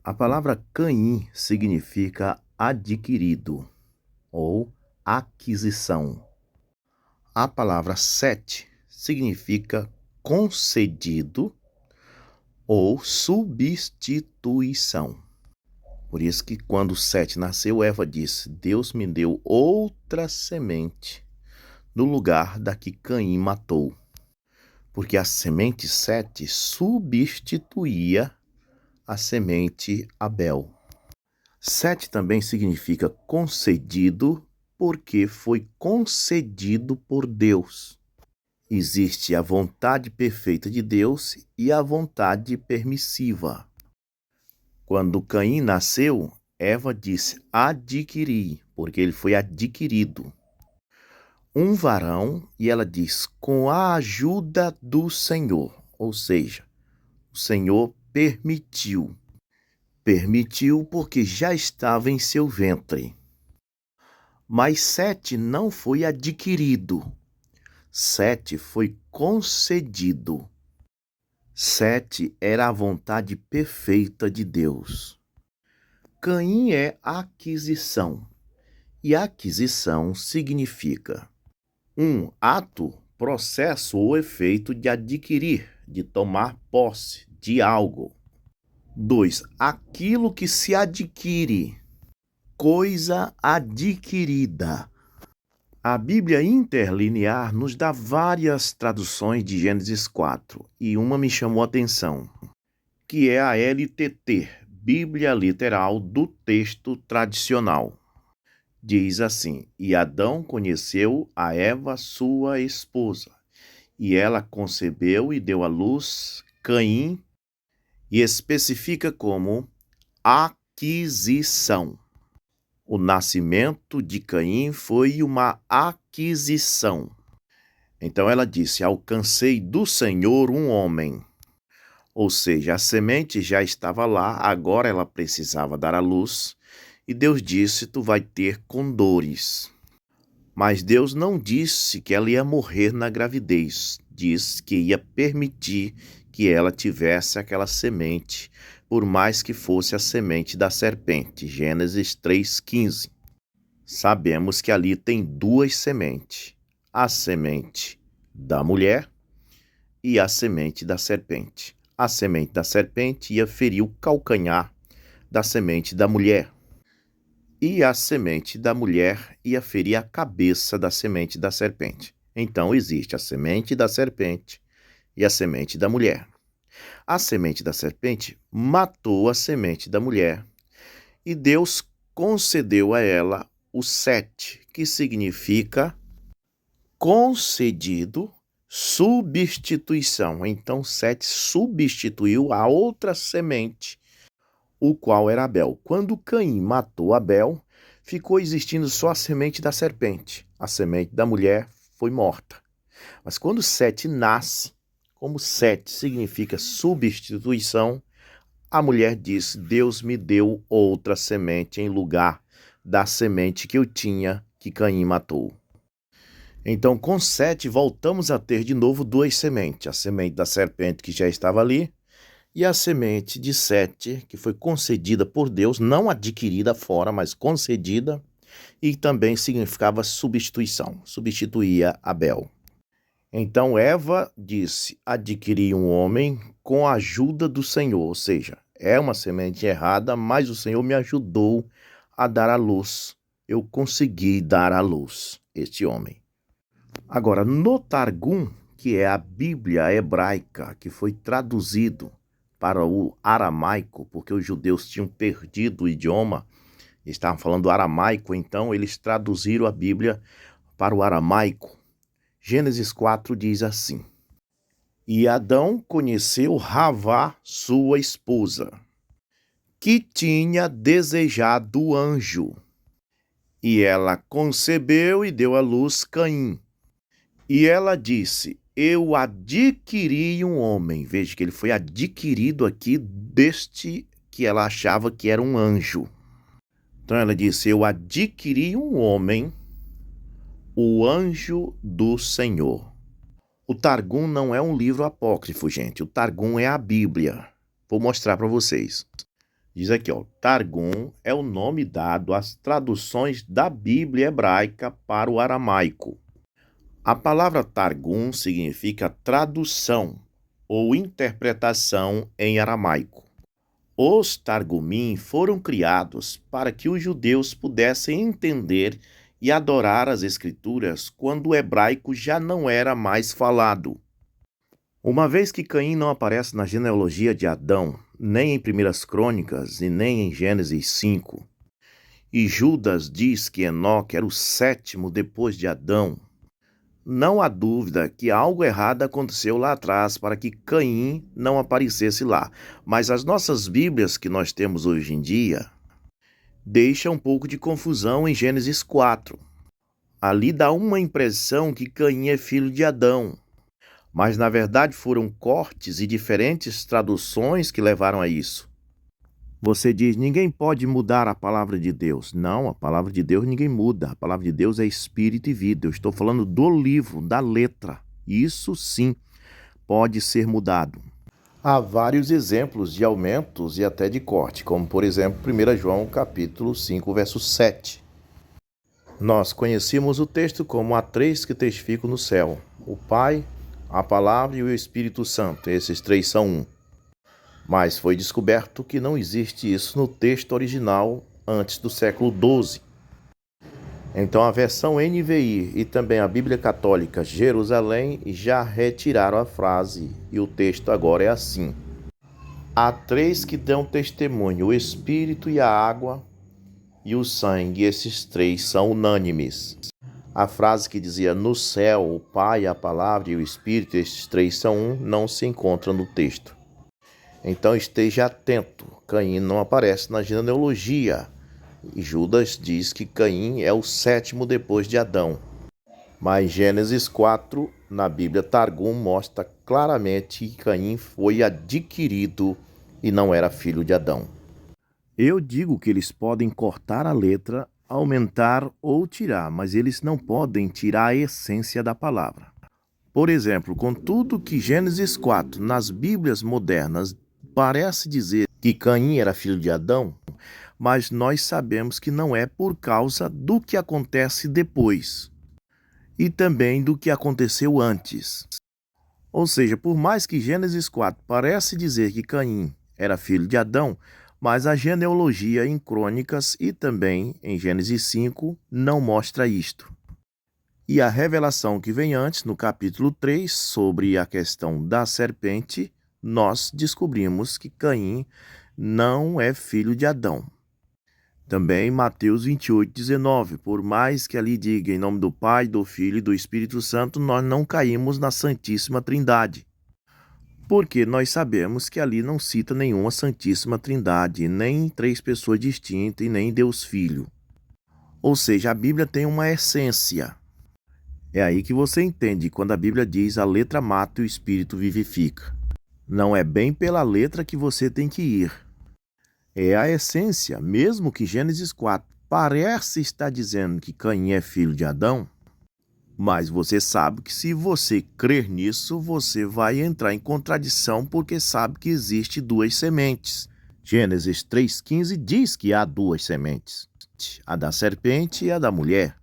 A palavra Caim significa adquirido ou aquisição. A palavra Sete significa concedido ou substituição. Por isso que quando Sete nasceu, Eva disse: Deus me deu outra semente no lugar da que Caim matou. Porque a semente Sete substituía a semente Abel. Sete também significa concedido, porque foi concedido por Deus. Existe a vontade perfeita de Deus e a vontade permissiva. Quando Caim nasceu, Eva disse: adquiri, porque ele foi adquirido. Um varão, e ela diz: com a ajuda do Senhor, ou seja, o Senhor permitiu. Permitiu porque já estava em seu ventre. Mas Sete não foi adquirido. Sete foi concedido. Sete era a vontade perfeita de Deus. Caim é aquisição. E aquisição significa um ato, processo ou efeito de adquirir, de tomar posse de algo. 2. Aquilo que se adquire, coisa adquirida. A Bíblia Interlinear nos dá várias traduções de Gênesis 4 e uma me chamou a atenção, que é a LTT, Bíblia Literal do Texto Tradicional. Diz assim: e Adão conheceu a Eva, sua esposa, e ela concebeu e deu à luz Caim, e especifica como aquisição. O nascimento de Caim foi uma aquisição. Então ela disse: alcancei do Senhor um homem. Ou seja, a semente já estava lá, agora ela precisava dar à luz. E Deus disse: tu vai ter condores. Mas Deus não disse que ela ia morrer na gravidez. Disse que ia permitir que ela tivesse aquela semente, por mais que fosse a semente da serpente. Gênesis 3,15. Sabemos que ali tem duas sementes, a semente da mulher e a semente da serpente. A semente da serpente ia ferir o calcanhar da semente da mulher. E a semente da mulher ia ferir a cabeça da semente da serpente. Então existe a semente da serpente e a semente da mulher. A semente da serpente matou a semente da mulher e Deus concedeu a ela o Sete, que significa concedido, substituição. Então Sete substituiu a outra semente, o qual era Abel. Quando Caim matou Abel, ficou existindo só a semente da serpente. A semente da mulher foi morta. Mas quando Sete nasce, como Sete significa substituição, a mulher disse: Deus me deu outra semente em lugar da semente que eu tinha, que Caim matou. Então, com Sete, voltamos a ter de novo duas sementes. A semente da serpente, que já estava ali, e a semente de Sete, que foi concedida por Deus, não adquirida fora, mas concedida, e também significava substituição, substituía Abel. Então Eva disse: adquiri um homem com a ajuda do Senhor, ou seja, é uma semente errada, mas o Senhor me ajudou a dar à luz. Eu consegui dar à luz este homem. Agora, no Targum, que é a Bíblia hebraica, que foi traduzido para o aramaico, porque os judeus tinham perdido o idioma, estavam falando aramaico, então eles traduziram a Bíblia para o aramaico. Gênesis 4 diz assim: e Adão conheceu Ravá, sua esposa, que tinha desejado o anjo, e ela concebeu e deu à luz Caim. E ela disse: eu adquiri um homem. Veja que ele foi adquirido aqui deste que ela achava que era um anjo. Então ela disse: eu adquiri um homem, o anjo do Senhor. O Targum não é um livro apócrifo, gente. O Targum é a Bíblia. Vou mostrar para vocês. Diz aqui, ó, Targum é o nome dado às traduções da Bíblia hebraica para o aramaico. A palavra Targum significa tradução ou interpretação em aramaico. Os Targumim foram criados para que os judeus pudessem entender e adorar as Escrituras quando o hebraico já não era mais falado. Uma vez que Caim não aparece na genealogia de Adão, nem em 1 Crônicas e nem em Gênesis 5, e Judas diz que Enoque era o 7º depois de Adão, não há dúvida que algo errado aconteceu lá atrás para que Caim não aparecesse lá. Mas as nossas Bíblias que nós temos hoje em dia deixam um pouco de confusão em Gênesis 4. Ali dá uma impressão que Caim é filho de Adão. Mas na verdade foram cortes e diferentes traduções que levaram a isso. Você diz, ninguém pode mudar a palavra de Deus. Não, a palavra de Deus ninguém muda. A palavra de Deus é espírito e vida. Eu estou falando do livro, da letra. Isso sim pode ser mudado. Há vários exemplos de aumentos e até de corte, como por exemplo 1 João capítulo 5, verso 7. Nós conhecemos o texto como há 3 que testificam no céu: o Pai, a Palavra e o Espírito Santo. Esses 3 são um. Mas foi descoberto que não existe isso no texto original antes do século XII. Então a versão NVI e também a Bíblia Católica Jerusalém já retiraram a frase e o texto agora é assim: há 3 que dão testemunho, o Espírito e a água e o sangue, esses 3 são unânimes. A frase que dizia no céu, o Pai, a Palavra e o Espírito, esses 3 são um, não se encontra no texto. Então esteja atento, Caim não aparece na genealogia. E Judas diz que Caim é o 7º depois de Adão. Mas Gênesis 4, na Bíblia Targum, mostra claramente que Caim foi adquirido e não era filho de Adão. Eu digo que eles podem cortar a letra, aumentar ou tirar, mas eles não podem tirar a essência da palavra. Por exemplo, contudo que Gênesis 4, nas Bíblias modernas, parece dizer que Caim era filho de Adão, mas nós sabemos que não é por causa do que acontece depois e também do que aconteceu antes. Ou seja, por mais que Gênesis 4 parece dizer que Caim era filho de Adão, mas a genealogia em Crônicas e também em Gênesis 5 não mostra isto. E a revelação que vem antes, no capítulo 3, sobre a questão da serpente, nós descobrimos que Caim não é filho de Adão. Também Mateus 28, 19, por mais que ali diga em nome do Pai, do Filho e do Espírito Santo, nós não caímos na Santíssima Trindade. Porque nós sabemos que ali não cita nenhuma Santíssima Trindade, nem 3 pessoas distintas e nem Deus Filho. Ou seja, a Bíblia tem uma essência. É aí que você entende quando a Bíblia diz a letra mata e o Espírito vivifica. Não é bem pela letra que você tem que ir. É a essência, mesmo que Gênesis 4 parece estar dizendo que Caim é filho de Adão, mas você sabe que se você crer nisso, você vai entrar em contradição porque sabe que existe 2 sementes. Gênesis 3,15 diz que há 2 sementes, a da serpente e a da mulher.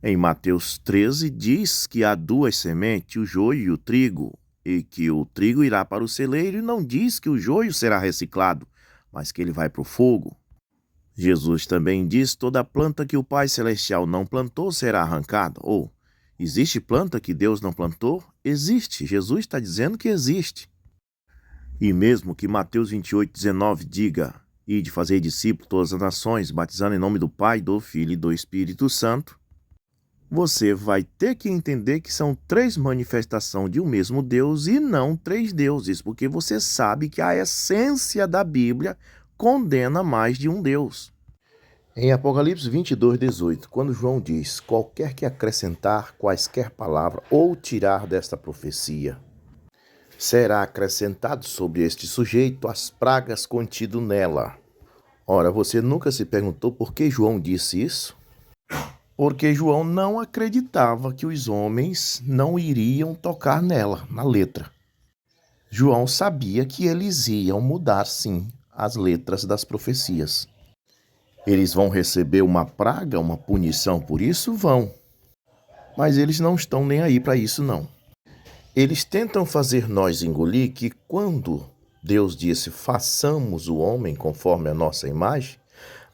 Em Mateus 13 diz que há 2 sementes, o joio e o trigo, e que o trigo irá para o celeiro, e não diz que o joio será reciclado, mas que ele vai para o fogo. Jesus também diz: toda planta que o Pai Celestial não plantou será arrancada. Ou, existe planta que Deus não plantou? Existe. Jesus está dizendo que existe. E mesmo que Mateus 28, 19 diga: ide fazer discípulos de todas as nações, batizando em nome do Pai, do Filho e do Espírito Santo, você vai ter que entender que são 3 manifestações de um mesmo Deus e não 3 deuses, porque você sabe que a essência da Bíblia condena mais de um Deus. Em Apocalipse 22, 18, quando João diz: qualquer que acrescentar quaisquer palavras ou tirar desta profecia, será acrescentado sobre este sujeito as pragas contidas nela. Ora, você nunca se perguntou por que João disse isso? Porque João não acreditava que os homens não iriam tocar nela, na letra. João sabia que eles iam mudar, sim, as letras das profecias. Eles vão receber uma praga, uma punição por isso? Vão. Mas eles não estão nem aí para isso, não. Eles tentam fazer nós engolir que quando Deus disse, façamos o homem conforme a nossa imagem,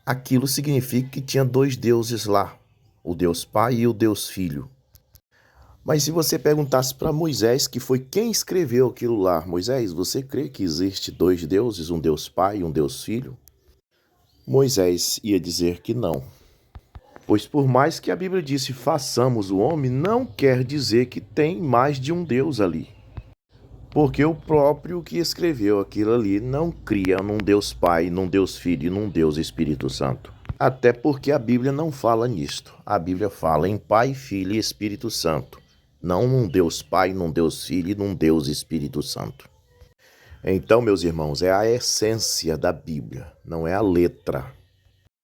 aquilo significa que tinha dois deuses lá, o Deus Pai e o Deus Filho. Mas se você perguntasse para Moisés, que foi quem escreveu aquilo lá, Moisés, você crê que existe dois deuses, um Deus Pai e um Deus Filho? Moisés ia dizer que não. Pois por mais que a Bíblia disse façamos o homem, não quer dizer que tem mais de um Deus ali. Porque o próprio que escreveu aquilo ali não cria num Deus Pai, num Deus Filho e num Deus Espírito Santo. Até porque a Bíblia não fala nisto. A Bíblia fala em Pai, Filho e Espírito Santo. Não num Deus Pai, num Deus Filho e num Deus Espírito Santo. Então, meus irmãos, é a essência da Bíblia, não é a letra.